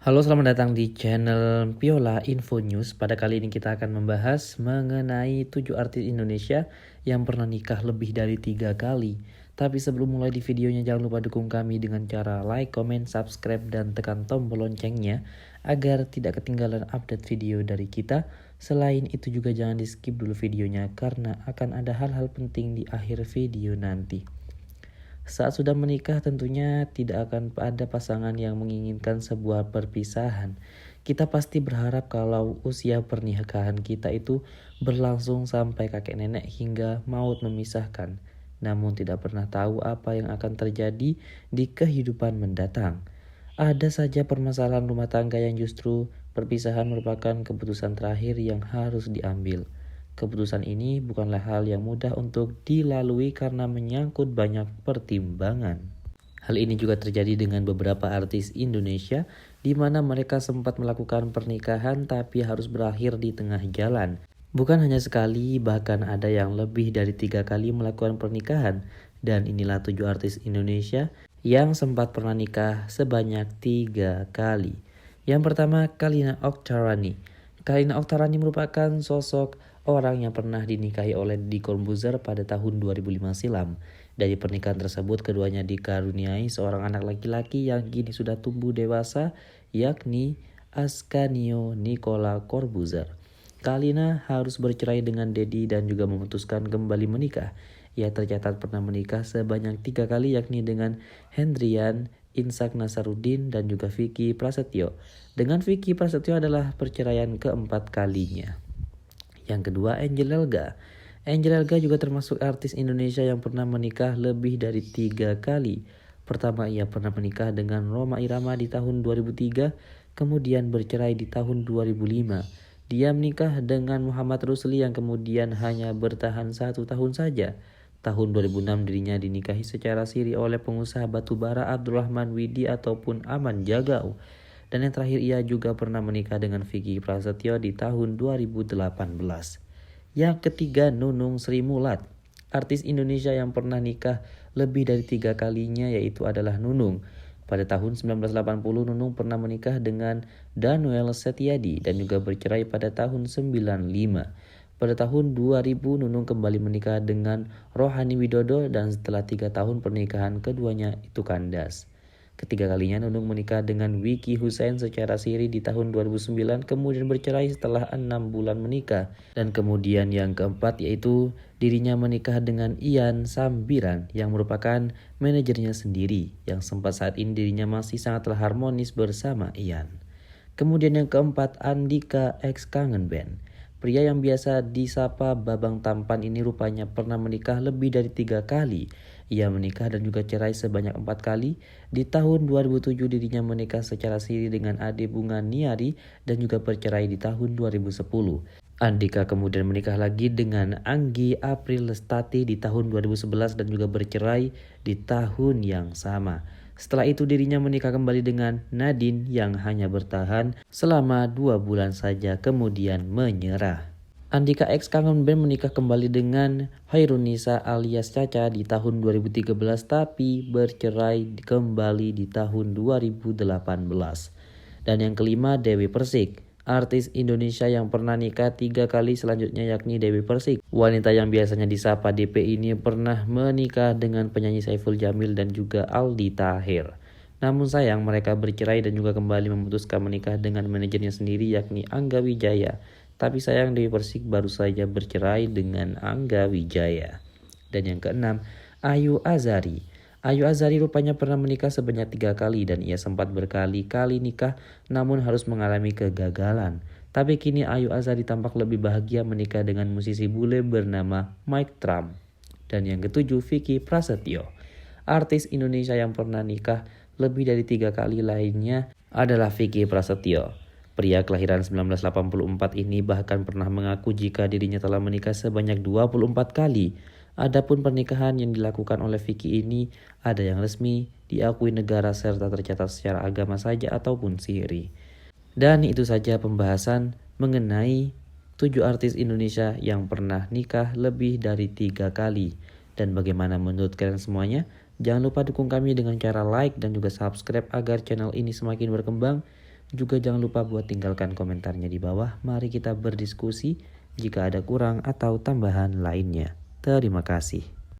Halo, selamat datang di channel Piola Info News. Pada kali ini kita akan membahas mengenai 7 artis Indonesia yang pernah nikah lebih dari 3 kali. Tapi sebelum mulai di videonya, jangan lupa dukung kami dengan cara like, comment, subscribe, dan tekan tombol loncengnya agar tidak ketinggalan update video dari kita. Selain itu juga jangan di skip dulu videonya karena akan ada hal-hal penting di akhir video nanti. Saat sudah menikah tentunya tidak akan ada pasangan yang menginginkan sebuah perpisahan. Kita pasti berharap kalau usia pernikahan kita itu berlangsung sampai kakek nenek hingga maut memisahkan. Namun tidak pernah tahu apa yang akan terjadi di kehidupan mendatang. Ada saja permasalahan rumah tangga yang justru perpisahan merupakan keputusan terakhir yang harus diambil. Keputusan ini bukanlah hal yang mudah untuk dilalui karena menyangkut banyak pertimbangan. Hal ini juga terjadi dengan beberapa artis Indonesia di mana mereka sempat melakukan pernikahan tapi harus berakhir di tengah jalan. Bukan hanya sekali, bahkan ada yang lebih dari 3 kali melakukan pernikahan. Dan inilah 7 artis Indonesia yang sempat pernah nikah sebanyak 3 kali. Yang pertama, Kalina Oktarani. Kalina Oktarani merupakan sosok orang yang pernah dinikahi oleh Deddy Corbuzier pada tahun 2005 silam. Dari pernikahan tersebut, keduanya dikaruniai seorang anak laki-laki yang kini sudah tumbuh dewasa, yakni Ascanio Nicola Corbuzier. Kalina harus bercerai dengan Deddy dan juga memutuskan kembali menikah. Ia tercatat pernah menikah sebanyak 3 kali, yakni dengan Hendrian, Insak Nasaruddin, dan juga Vicky Prasetyo. Dengan Vicky Prasetyo adalah perceraian keempat kalinya. Yang kedua, Angel Elga. Angel Elga juga termasuk artis Indonesia yang pernah menikah lebih dari 3 kali. Pertama, ia pernah menikah dengan Rhoma Irama di tahun 2003, kemudian bercerai di tahun 2005. Dia menikah dengan Muhammad Rusli yang kemudian hanya bertahan 1 tahun saja. Tahun 2006 dirinya dinikahi secara siri oleh pengusaha batubara Abdurrahman Widi ataupun Aman Jagau. Dan yang terakhir, ia juga pernah menikah dengan Vicky Prasetyo di tahun 2018. Yang ketiga, Nunung Sri Mulat. Artis Indonesia yang pernah nikah lebih dari 3 kalinya yaitu adalah Nunung. Pada tahun 1980, Nunung pernah menikah dengan Danuel Setiadi dan juga bercerai pada tahun 1995. Pada tahun 2000, Nunung kembali menikah dengan Rohani Widodo dan setelah 3 tahun pernikahan keduanya itu kandas. Ketiga kalinya Nunung menikah dengan Wiki Hussein secara siri di tahun 2009, kemudian bercerai setelah 6 bulan menikah. Dan kemudian yang keempat yaitu dirinya menikah dengan Ian Sambiran yang merupakan manajernya sendiri, yang sempat saat ini dirinya masih sangatlah harmonis bersama Ian. Kemudian yang keempat, Andika X Kangen Band. Pria yang biasa disapa Babang Tampan ini rupanya pernah menikah lebih dari 3 kali. Ia menikah dan juga cerai sebanyak 4 kali. Di tahun 2007 dirinya menikah secara siri dengan Ade Bunga Niari dan juga bercerai di tahun 2010. Andika kemudian menikah lagi dengan Anggi April Lestati di tahun 2011 dan juga bercerai di tahun yang sama. Setelah itu dirinya menikah kembali dengan Nadine yang hanya bertahan selama 2 bulan saja kemudian menyerah. Andika X Kangen Band menikah kembali dengan Hairunisa alias Caca di tahun 2013 tapi bercerai kembali di tahun 2018. Dan yang kelima, Dewi Persik. Artis Indonesia yang pernah nikah 3 kali selanjutnya yakni Dewi Persik. Wanita yang biasanya disapa DP ini pernah menikah dengan penyanyi Saiful Jamil dan juga Aldi Taher. Namun sayang mereka bercerai dan juga kembali memutuskan menikah dengan manajernya sendiri yakni Angga Wijaya. Tapi sayang Dewi Persik baru saja bercerai dengan Angga Wijaya. Dan yang keenam, Ayu Azari. Ayu Azari rupanya pernah menikah sebanyak 3 kali dan ia sempat berkali-kali nikah namun harus mengalami kegagalan. Tapi kini Ayu Azari tampak lebih bahagia menikah dengan musisi bule bernama Mike Trump. Dan yang ketujuh, Vicky Prasetyo. Artis Indonesia yang pernah nikah lebih dari 3 kali lainnya adalah Vicky Prasetyo. Pria kelahiran 1984 ini bahkan pernah mengaku jika dirinya telah menikah sebanyak 24 kali. Adapun pernikahan yang dilakukan oleh Vicky ini ada yang resmi, diakui negara serta tercatat secara agama saja ataupun siri. Dan itu saja pembahasan mengenai 7 artis Indonesia yang pernah nikah lebih dari 3 kali. Dan bagaimana menurut kalian semuanya? Jangan lupa dukung kami dengan cara like dan juga subscribe agar channel ini semakin berkembang. Juga jangan lupa buat tinggalkan komentarnya di bawah. Mari kita berdiskusi jika ada kurang atau tambahan lainnya. Terima kasih.